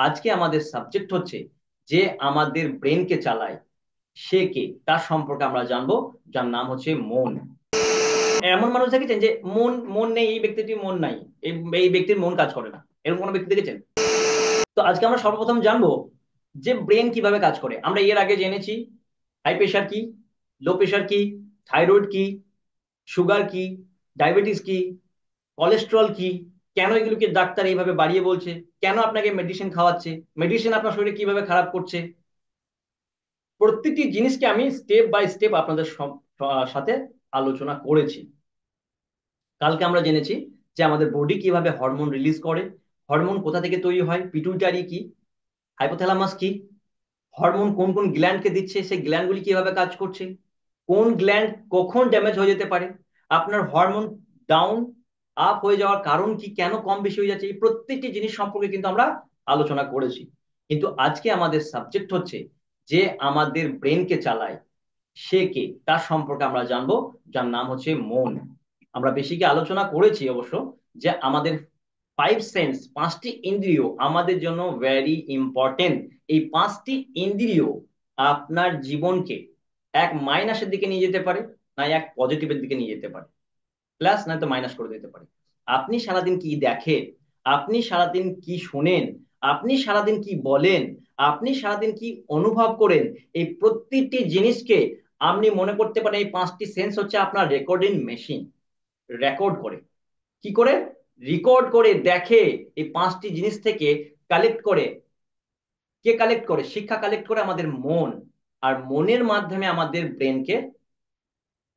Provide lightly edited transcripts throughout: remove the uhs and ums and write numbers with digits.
আজকে আমাদের সাবজেক্ট হচ্ছে যে আমাদের ব্রেনকে চালায় সে কে, তার সম্পর্কে আমরা জানবো, যার নাম হচ্ছে মন। এমন মানুষ দেখেছেন যে মন মন নেই, এই ব্যক্তিটির মন নাই, এই এই ব্যক্তির মন কাজ করে না, এরকম কোনো ব্যক্তি দেখেছেন? তো আজকে আমরা সর্বপ্রথম জানবো যে ব্রেন কিভাবে কাজ করে। আমরা এর আগে জেনেছি হাই প্রেশার কি, লো প্রেশার কি, থাইরয়েড কি, সুগার কি, ডায়াবেটিস কি, কোলেস্টেরল কি, কেন এগুলোকে ডাক্তার এইভাবে বাড়িয়ে বলছে, কেন আপনাকে মেডিসিন খাওয়াচ্ছে, মেডিসিন আপনার শরীরে কিভাবে খারাপ করছে। প্রত্যেকটি জিনিসকে আমি স্টেপ বাই স্টেপ আপনাদের সাথে আলোচনা করেছি। কালকে আমরা জেনেছি যে আমাদের বডি কিভাবে হরমোন রিলিজ করে, হরমোন কোথা থেকে তৈরি হয়, পিটুইটারি কি, হাইপোথ্যালামাস কি, হরমোন কোন কোন গ্ল্যান্ডকে দিচ্ছে, সেই গ্ল্যান্ডগুলি কিভাবে কাজ করছে, কোন গ্ল্যান্ড কখন ড্যামেজ হয়ে যেতে পারে, আপনার হরমোন ডাউন আপ হয়ে যাওয়ার কারণ কি, কেন কম বেশি হয়ে যাচ্ছে, এই প্রত্যেকটি জিনিস সম্পর্কে কিন্তু আমরা আলোচনা করেছি। কিন্তু আজকে আমাদের সাবজেক্ট হচ্ছে যে আমাদের ব্রেনকে চালায় সে কে, তার সম্পর্কে আমরা জানবো, যার নাম হচ্ছে মন। আমরা বেশি কি আলোচনা করেছি অবশ্য যে আমাদের ফাইভ সেন্স, পাঁচটি ইন্দ্রিয় আমাদের জন্য ভেরি ইম্পর্টেন্ট। এই পাঁচটি ইন্দ্রিয় আপনার জীবনকে এক মাইনাসের দিকে নিয়ে যেতে পারে, না এক পজিটিভের দিকে নিয়ে যেতে পারে, প্লাস না তো মাইনাস করে দিতে পারে। আপনি সারাদিন কি দেখেন, আপনি সারাদিন কি শোনেন, আপনি সারাদিন কি বলেন, আপনি সারাদিন কি অনুভব করেন, এই প্রত্যেকটি জিনিসকে আপনি মনে করতে পারেন এই পাঁচটি সেন্স হচ্ছে আপনার রেকর্ডিং মেশিন। রেকর্ড করে, কি করে, রেকর্ড করে দেখে, এই পাঁচটি জিনিস থেকে কালেক্ট করে। কে কালেক্ট করে? শিক্ষা কালেক্ট করে আমাদের মন। আর মনের মাধ্যমে আমাদের ব্রেনকে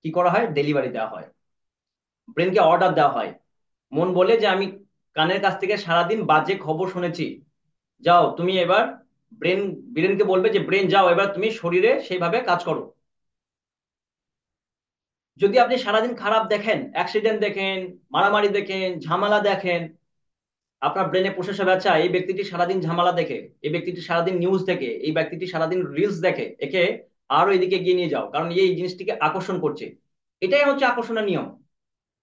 কি করা হয়, ডেলিভারি দেওয়া হয়, ব্রেনকে অর্ডার দেওয়া হয়। মন বলে যে আমি কানের কাছ থেকে সারাদিন বাজে খবর শুনেছি, যাও তুমি এবার, ব্রেন ব্রেনকে বলবে যে ব্রেন যাও এবার তুমি শরীরে সেইভাবে কাজ করো। যদি আপনি সারাদিন খারাপ দেখেন, অ্যাক্সিডেন্ট দেখেন, মারামারি দেখেন, ঝামেলা দেখেন, আপনার ব্রেনে প্রসেসর আচ্ছা এই ব্যক্তিটি সারাদিন ঝামেলা দেখে, এই ব্যক্তিটি সারাদিন নিউজ দেখে, এই ব্যক্তিটি সারাদিন রিলস দেখে, একে আরো এদিকে এগিয়ে নিয়ে যাও, কারণ এই জিনিসটিকে আকর্ষণ করছে। এটাই হচ্ছে আকর্ষণের নিয়ম।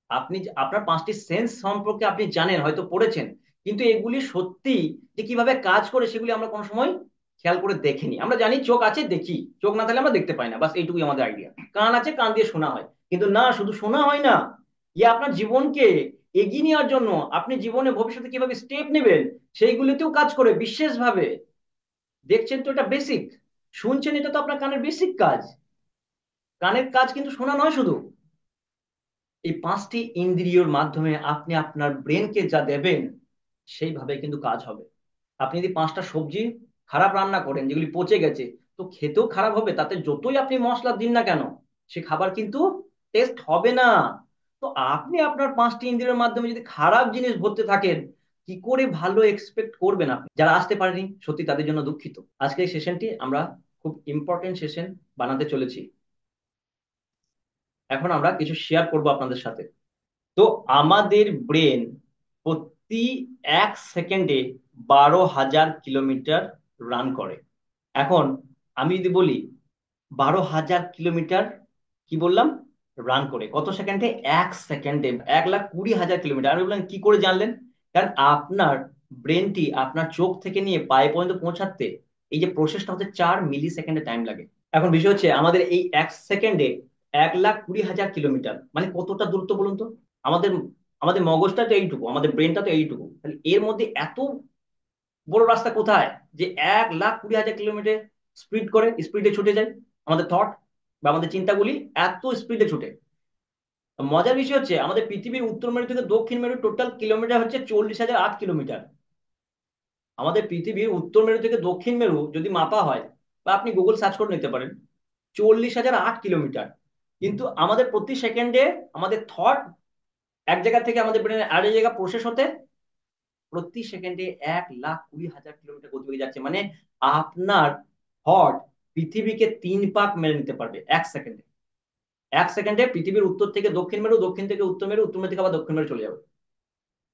আপনি আপনার পাঁচটি সেন্স সম্পর্কে আপনি জানেন, হয়তো পড়েছেন, কিন্তু এগুলি সত্যি যে কিভাবে কাজ করে সেগুলি আমরা কোনো সময় খেয়াল করে দেখিনি। আমরা জানি চোখ আছে দেখি, চোখ না থাকলে আমরা দেখতে পাই না, বাস এইটুকুই আমাদের আইডিয়া। কান আছে কান দিয়ে শোনা হয়, কিন্তু না, শুধু শোনা হয় না, ইয়ে আপনার জীবনকে এগিয়ে নেওয়ার জন্য, আপনি জীবনে ভবিষ্যতে কিভাবে স্টেপ নেবেন সেইগুলিতেও কাজ করে বিশেষভাবে। দেখছেন তো, এটা বেসিক। শুনছেন, এটা তো আপনার কানের বেসিক কাজ। কানের কাজ কিন্তু শোনা নয় শুধু। এই পাঁচটি ইন্দ্রিয়র মাধ্যমে আপনি আপনার ব্রেনকে যা দেবেন সেইভাবে কিন্তু কাজ হবে। আপনি যদি পাঁচটা সবজি খারাপ রান্না করেন যেগুলি পচে গেছে, তো খেতেও খারাপ হবে, তাতে যতই আপনি মশলা দিন না কেন সে খাবার কিন্তু টেস্ট হবে না। তো আপনি আপনার পাঁচটি ইন্দ্রিয়ের মাধ্যমে যদি খারাপ জিনিস ভরতে থাকেন, কি করে ভালো এক্সপেক্ট করবেন? আপনি যারা আসতে পারেনি সত্যি তাদের জন্য দুঃখিত। আজকে এই সেশনটি আমরা খুব ইম্পর্টেন্ট সেশন বানাতে চলেছি। এখন আমরা কিছু শেয়ার করব আপনাদের সাথে। তো আমাদের ব্রেন প্রতি 1 সেকেন্ডে 12,000 কিলোমিটার রান করে। এখন আমি যদি বলি 12,000 কিলোমিটার, কি বললাম, রান করে কত সেকেন্ডে? 1 সেকেন্ডে 1,20,000 কিলোমিটার। আমি বললাম কি করে জানলেন? কারণ আপনার ব্রেনটি আপনার চোখ থেকে নিয়ে পায়ে পর্যন্ত পৌঁছাতে এই যে প্রসেসটা হচ্ছে 4 মিলি সেকেন্ডে টাইম লাগে। এখন বিষয় হচ্ছে আমাদের এই 1 সেকেন্ডে 1,20,000 কিলোমিটার মানে কতটা দূরত্ব বলুন তো। আমাদের আমাদের মগজটা তো এইটুকু, আমাদের ব্রেনটা তো এইটুকু, তাহলে এর মধ্যে এত বড় রাস্তা কোথায় যে 1,20,000 কিলোমিটার স্পিডে ছুটে যায় আমাদের থট বা আমাদের চিন্তাগুলি, এত স্পিডে ছুটে। মজার বিষয় হচ্ছে আমাদের পৃথিবীর উত্তর মেরু থেকে দক্ষিণ মেরু টোটাল কিলোমিটার হচ্ছে 40,008 কিলোমিটার। আমাদের পৃথিবীর উত্তর মেরু থেকে দক্ষিণ মেরু যদি মাপা হয়, বা আপনি গুগল সার্চ করে নিতে পারেন, 40,008 কিলোমিটার। কিন্তু আমাদের প্রতি সেকেন্ডে আমাদের থট এক জায়গা থেকে আমাদের ব্রেনের আরেক জায়গা প্রসেস হতে প্রতি সেকেন্ডে 1,20,000 কিলোমিটার গতিবেগে যাচ্ছে। মানে আপনার থট পৃথিবীকে 3 পাক মেরে নিতে পারবে 1 সেকেন্ডে। 1 সেকেন্ডে পৃথিবীর উত্তর থেকে দক্ষিণ মেরু, দক্ষিণ থেকে উত্তর মেরু, উত্তর মেরু থেকে আবার দক্ষিণ মেরু চলে যাবে।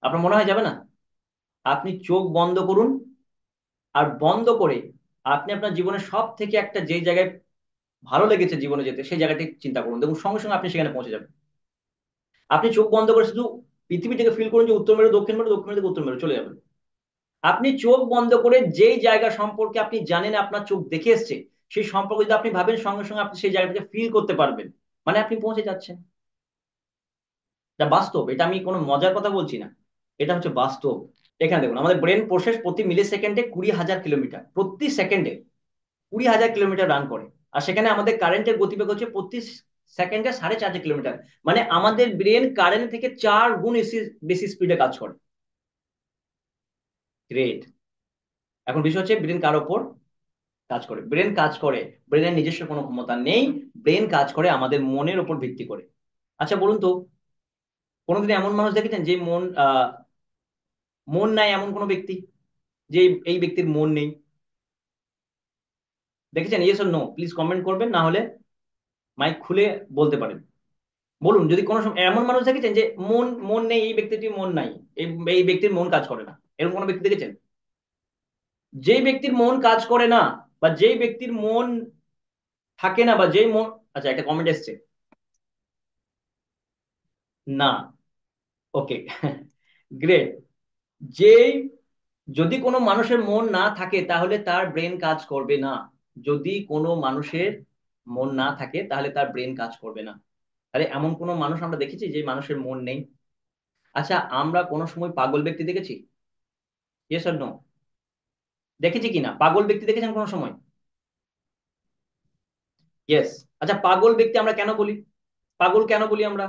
আপনার মনে হয় যাবে না? আপনি চোখ বন্ধ করুন, আর বন্ধ করে আপনি আপনার জীবনের সব থেকে একটা যে জায়গায় ভালো লেগেছে জীবনে যেতে সেই জায়গাটি চিন্তা করুন, দেখুন সঙ্গে সঙ্গে আপনি সেখানে পৌঁছে যাবেন। আপনি চোখ বন্ধ করে শুধু পৃথিবীটাকে ফিল করুন যে উত্তর মেরু দক্ষিণ মেরু, দক্ষিণ মেরু থেকে উত্তর মেরু চলে যাবেন। আপনি চোখ বন্ধ করে যেই জায়গা সম্পর্কে আপনি জানেন, আপনার চোখ দেখে এসছে, সেই সম্পর্কে যদি আপনি ভাবেন, সঙ্গে সঙ্গে আপনি সেই জায়গাটাকে ফিল করতে পারবেন, মানে আপনি পৌঁছে যাচ্ছেন। এটা বাস্তব, এটা আমি কোনো মজার কথা বলছি না, এটা হচ্ছে বাস্তব। এখানে দেখুন, আমাদের ব্রেন প্রসেস প্রতি মিলি সেকেন্ডে 20,000 কিলোমিটার, প্রতি সেকেন্ডে 20,000 কিলোমিটার রান করে। আর সেখানে আমাদের কারেন্টের গতিবেগ হচ্ছে প্রতি সেকেন্ডে 450 কিলোমিটার। মানে আমাদের ব্রেন কারেন্ট থেকে 4 গুণ বেশি বেশি স্পিডে কাজ করে। গ্রেট। এখন বিষয় হচ্ছে ব্রেন কার ওপর কাজ করে? ব্রেন কাজ করে, ব্রেনের নিজস্ব কোনো ক্ষমতা নেই। ব্রেন কাজ করে আমাদের মনের উপর ভিত্তি করে। আচ্ছা বলুন তো, কোনোদিন এমন মানুষ দেখেছেন যে মন নাই, এমন কোনো ব্যক্তি যে এই ব্যক্তির মন নেই? দেখেছেন? Yes or no please comment করবেন, না হলে মাইক খুলে বলতে পারেন। বলুন, যদি কোনো সময় এমন মানুষ দেখেছেন যে মন মন নেই, এই ব্যক্তিটির মন নাই, এই এই ব্যক্তির মন কাজ করে না, এরকম কোনো ব্যক্তি দেখেছেন? যেই ব্যক্তির মন কাজ করে না, বা যেই ব্যক্তির মন থাকে না, বা যেই মন, আচ্ছা একটা কমেন্ট এসছে, না, ওকে, গ্রেট। যেই, যদি কোনো মানুষের মন না থাকে তাহলে তার ব্রেন কাজ করবে না। যদি কোনো মানুষের মন না থাকে তাহলে তার ব্রেন কাজ করবে না। আরে এমন কোনো মানুষ আমরা দেখেছি যে মানুষের মন নেই? আচ্ছা, আমরা কোনো সময় পাগল ব্যক্তি দেখেছি? ইয়েস আর নো? দেখেছি কিনা, পাগল ব্যক্তি দেখেছেন কোনো সময়? ইয়েস। আচ্ছা, পাগল ব্যক্তি আমরা কেন বলি? পাগল কেন বলি আমরা?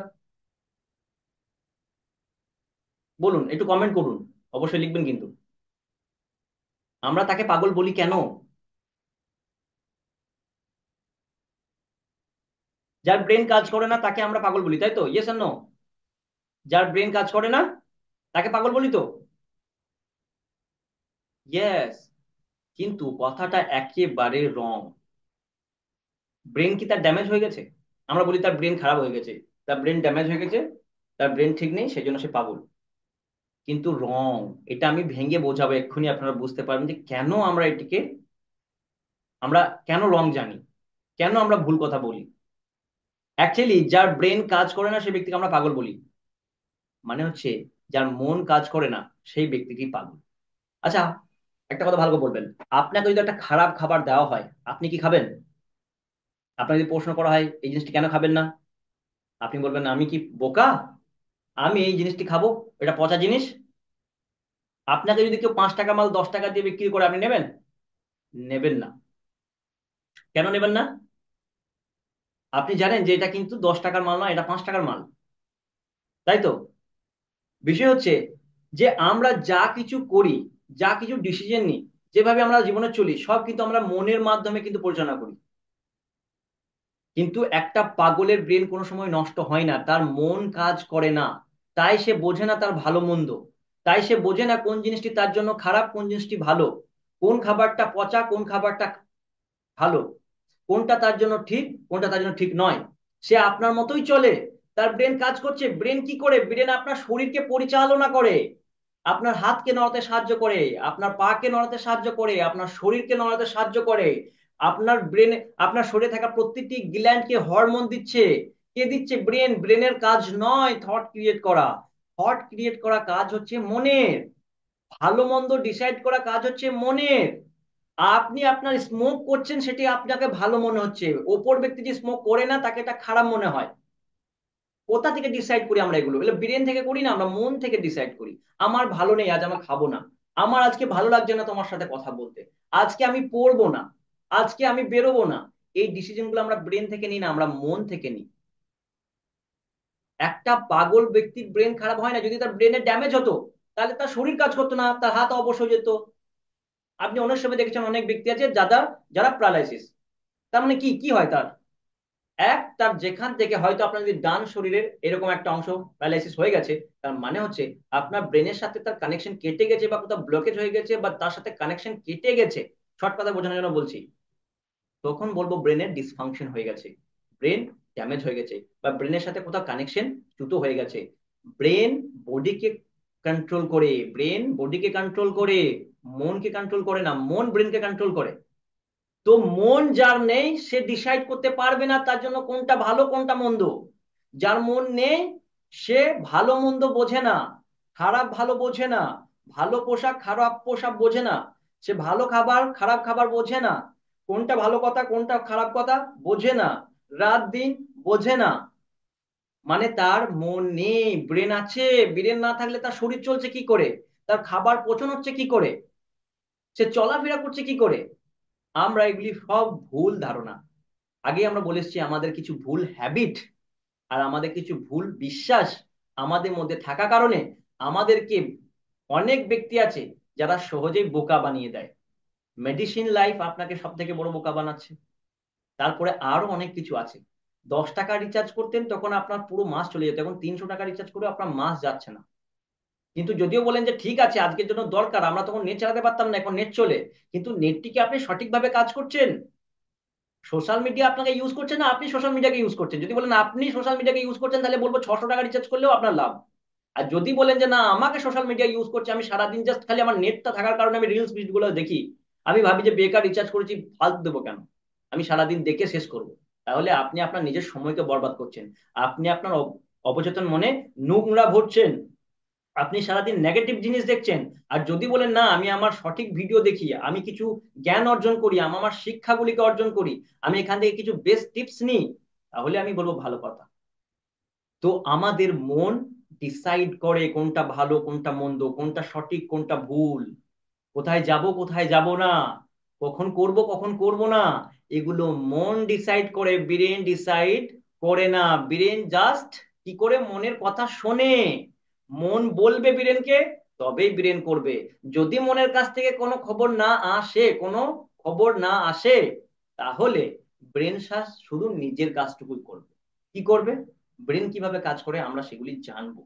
বলুন, একটু কমেন্ট করুন, অবশ্যই লিখবেন কিন্তু। আমরা তাকে পাগল বলি কেন? যার ব্রেন কাজ করে না তাকে আমরা পাগল বলি, তাই তো? ইয়েস আর নো? যার ব্রেন কাজ করে না তাকে পাগল বলি তো? ইয়েস। কিন্তু কথাটা একেবারে রং। ব্রেন কি তার ড্যামেজ হয়ে গেছে? আমরা বলি তার ব্রেন খারাপ হয়ে গেছে, তার ব্রেন ড্যামেজ হয়ে গেছে, তার ব্রেন ঠিক নেই, সেই জন্য সে পাগল। কিন্তু রং। এটা আমি ভেঙে বোঝাবো, এক্ষুনি আপনারা বুঝতে পারবেন যে কেন আমরা এটিকে, আমরা কেন রং জানি, কেন আমরা ভুল কথা বলি। অ্যাকচুয়ালি যার ব্রেন কাজ করে না সেই ব্যক্তিকে আমরা পাগল বলি। মানে হচ্ছে, যার মন কাজ করে না সেই ব্যক্তিকেই পাগল। আচ্ছা, একটা কথা ভালো করে বলবেন, আপনাকে যদি একটা খারাপ খাবার দেওয়া হয়, আপনি কি খাবেন? আপনাকে যদি প্রশ্ন করা হয় এই জিনিসটি কেন খাবেন না, আপনি বলবেন আমি কি বোকা, আমি এই জিনিসটি খাবো, এটা পচা জিনিস? আপনাকে যদি কেউ 5 টাকা মাল 10 টাকা দিয়ে বিক্রি করে, আপনি নেবেন? নেবেন না। কেন নেবেন না? আপনি জানেন যে এটা কিন্তু 10 টাকার মাল না, এটা 5 টাকার মাল, তাই তো? বিষয় হচ্ছে যে আমরা যা কিছু করি, যা কিছু ডিসিশন নিই, যেভাবে আমরা জীবনে চলি, সব কিন্তু আমরা মনের মাধ্যমে কিন্তু পরিচালনা করি। কিন্তু একটা পাগলের ব্রেন কোনো সময় নষ্ট হয় না, তার মন কাজ করে না। তাই সে বোঝে না তার ভালো মন্দ, তাই সে বোঝে না কোন জিনিসটি তার জন্য খারাপ, কোন জিনিসটি ভালো, কোন খাবারটা পচা, কোন খাবারটা ভালো, কোনটা তার জন্য ঠিক, কোনটা তার জন্য ঠিক নয়। সে আপনার মতোই চলে। তার ব্রেন কাজ করছে, ব্রেন কি করে? ব্রেন আপনার শরীরকে পরিচালনা করে, আপনার হাতকে নড়াতে সাহায্য করে, আপনার পাকে নড়াতে সাহায্য করে, আপনার শরীরকে নড়াতে সাহায্য করে। আপনার ব্রেনে, আপনার শরীরে থাকা প্রত্যেকটি গ্ল্যান্ডকে হরমোন দিচ্ছে। কে দিচ্ছে? ব্রেন। ব্রেনের কাজ নয় থট ক্রিয়েট করা। থট ক্রিয়েট করা কাজ হচ্ছে মনের। ভালো মন্দ ডিসাইড করা কাজ হচ্ছে মনের। আপনি আপনার স্মোক করছেন, সেটি আপনাকে ভালো মনে হচ্ছে, ওপর ব্যক্তি যে স্মোক করে না তাকে এটা খারাপ মনে হয়। কোথা থেকে ডিসাইড করি আমরা এগুলো? এগুলো ব্রেন থেকে করি না, আমরা মন থেকে ডিসাইড করি। আমার ভালো নেই আজ, আমার খাবো না। আমার আজকে ভালো লাগছে না তোমার সাথে কথা বলতে। আজকে আমি পড়বো না। আজকে আমি বেরোবো না। এই ডিসিশন গুলো আমরা ব্রেন থেকে নিই না, আমরা মন থেকে নিই। একটা পাগল ব্যক্তির ব্রেন খারাপ হয় না, যদি তার ব্রেনের ড্যামেজ হতো তাহলে তার শরীর কাজ করতো না, তার হাত অবশ হয়ে যেত। আপনি অনেক সময় দেখেছেন অনেক ব্যক্তি আছে যারা যারা প্যারালাইসিস। তার মানে কি কি হয় তার? তার যেখান থেকে হয়তো আপনার যদি ডান শরীরের এরকম একটা অংশ প্যারালাইসিস হয়ে গেছে, তার মানে হচ্ছে আপনার ব্রেনের সাথে তার কানেকশন কেটে গেছে, বা কোথাও ব্লকেজ হয়ে গেছে, বা তার সাথে কানেকশন কেটে গেছে। শর্ট কথা বোঝানোর জন্য বলছি। তখন বলবো ব্রেনের ডিসফাংশন হয়ে গেছে, ব্রেন ড্যামেজ হয়ে গেছে, বা ব্রেনের সাথে কোথাও কানেকশন চ্যুত হয়ে গেছে। ব্রেন বডিকে কন্ট্রোল করে, ব্রেন বডিকে কন্ট্রোল করে, মনকে কন্ট্রোল করে না, মন ব্রেনকে কন্ট্রোল করে। তো মন যার নেই সে ডিসাইড করতে পারবে না তার জন্য কোনটা ভালো কোনটা মন্দ। যার মন নেই সে ভালো মন্দ বোঝে না, খারাপ ভালো বোঝে না, ভালো পোশাক খারাপ পোশাক বোঝে না, সে ভালো খাবার খারাপ খাবার বোঝে না, কোনটা ভালো কথা কোনটা খারাপ কথা বোঝে না, রাত দিন বোঝে না। মানে তার মন নেই, ব্রেন আছে, ব্রেন না থাকলে তার শরীর চলছে কি করে, তার খাবার পচন হচ্ছে কি করে, সে চলাফেরা করছে কি করে। আমরা এগুলি সব ভুল ধারণা। আগে আমরা বলে এসেছি আমাদের কিছু ভুল হ্যাবিট আর আমাদের কিছু ভুল বিশ্বাস আমাদের মধ্যে থাকা কারণে আমাদেরকে অনেক ব্যক্তি আছে যারা সহজেই বোকা বানিয়ে দেয়। মেডিসিন লাইফ আপনাকে সব থেকে বড় বোকা বানাচ্ছে। তারপরে আরো অনেক কিছু আছে। 10 টাকা রিচার্জ করতেন তখন আপনার পুরো মাস চলে যেত, এখন 300 টাকা রিচার্জ করে আপনার মাস যাচ্ছে না। কিন্তু যদিও বলেন যে ঠিক আছে আজকের জন্য দরকার, আমরা তখন নেট চালাতে পারতাম না, এখন নেট চলে। কিন্তু নেটটি কি আপনি সঠিকভাবে কাজ করছেন? সোশ্যাল মিডিয়া আপনাকে ইউজ করছেন না আপনি সোশ্যাল মিডিয়াকে ইউজ করছেন? যদি বলেন আপনি সোশ্যাল মিডিয়াকে ইউজ করছেন তাহলে বলবো 600 টাকা রিচার্জ করলেও আপনার লাভ। আর যদি বলেন যে না আমাকে সোশ্যাল মিডিয়া ইউজ করছে, আমি সারাদিন জাস্ট খালি আমার নেটটা থাকার কারণে আমি রিলস গুলো দেখি, আমি ভাবি যে বেকার রিচার্জ করেছি ফালতু দেবো কেন, আমি সারাদিন দেখে শেষ করব, তাহলে আপনি আপনার নিজের সময়কে বরবাদ করছেন। আপনি আপনার অবচেতন মনে নোংরা ভরছেন, আপনি সারাদিন নেগেটিভ জিনিস দেখছেন। আর যদি বলেন না আমি আমার সঠিক ভিডিও দেখি, আমি কিছু জ্ঞান অর্জন করি, আমি আমার শিক্ষাগুলিকে অর্জন করি, আমি এখান থেকে কিছু বেস্ট টিপস নিই, তাহলে আমি বলবো ভালো কথা। তো আমাদের মন ডিসাইড করে কোনটা ভালো কোনটা মন্দ, কোনটা সঠিক কোনটা ভুল, কোথায় যাব কোথায় যাব না, কখন করব কখন করব না, এগুলো মন ডিসাইড করে, ব্রেন ডিসাইড করে না। ব্রেন জাস্ট কি করে মনের কথা শোনে, মন বলবে ব্রেনকে তবেই ব্রেন করবে। যদি মনের কাছ থেকে কোনো খবর না আসে, কোনো খবর না আসে, তাহলে ব্রেন শুধু নিজের কাজটুকুই করবে। কি করবে? ব্রেন কিভাবে কাজ করে আমরা সেগুলি জানবো।